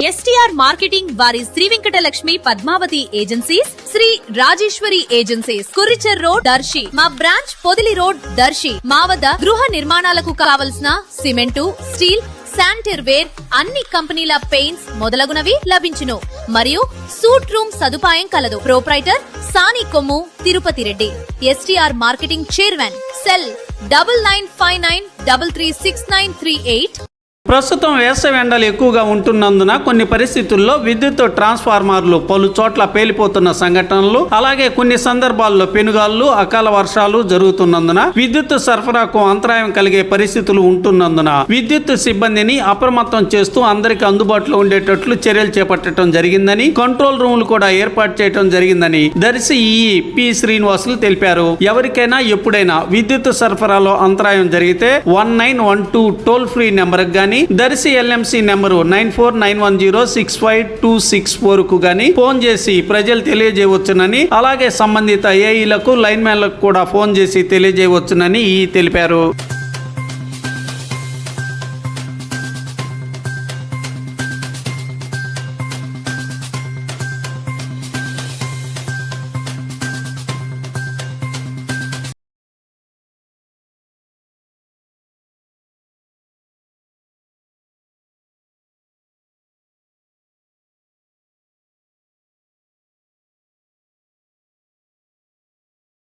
STR marketing వారి Sri Venkatalakshmi Padmavathi agencies, Sri Rajeshwari agencies, Kuricher road Darsi, మా branch Podili road Darsi. మా వద్ద గృహ నిర్మాణాలకు కావలసిన సిమెంటు, స్టీల్, శానిటరీ వేర్, అన్ని కంపెనీల పెయింట్స్ మొదలగునవి లభించును. మరియు సూట్ రూమ్ సదుపాయం కలదు. Proprietor Sani Kommu Tirupathi Reddy. STR marketing chairman. Cell 9959336938. ప్రస్తుతం వేసవి ఎండలు ఎక్కువగా ఉంటున్నందున కొన్ని పరిస్థితుల్లో విద్యుత్ ట్రాన్స్ఫార్మర్లు పలు చోట్ల పేలిపోతున్న సంఘటనలు, అలాగే కొన్ని సందర్భాల్లో పెనుగాళ్లు, అకాల వర్షాలు జరుగుతున్నందున విద్యుత్ సరఫరాకు అంతరాయం కలిగే పరిస్థితులు ఉంటున్నందున విద్యుత్ సిబ్బందిని అప్రమత్తం చేస్తూ అందరికీ అందుబాటులో ఉండేటట్లు చర్యలు చేపట్టడం జరిగిందని, కంట్రోల్ రూములు కూడా ఏర్పాటు చేయడం జరిగిందని దర్శి ఈఈ పి శ్రీనివాసులు తెలిపారు. ఎవరికైనా ఎప్పుడైనా విద్యుత్ సరఫరాలో అంతరాయం జరిగితే 1912 టోల్ ఫ్రీ నెంబర్ గానీ, దర్శి ఎల్ఎంసి నెంబరు 9491065264 కు గానీ ఫోన్ చేసి ప్రజలు తెలియజేయవచ్చునని, అలాగే సంబంధిత ఏఈలకు, లైన్ మ్యాన్లకు కూడా ఫోన్ చేసి తెలియజేయవచ్చునని తెలిపారు.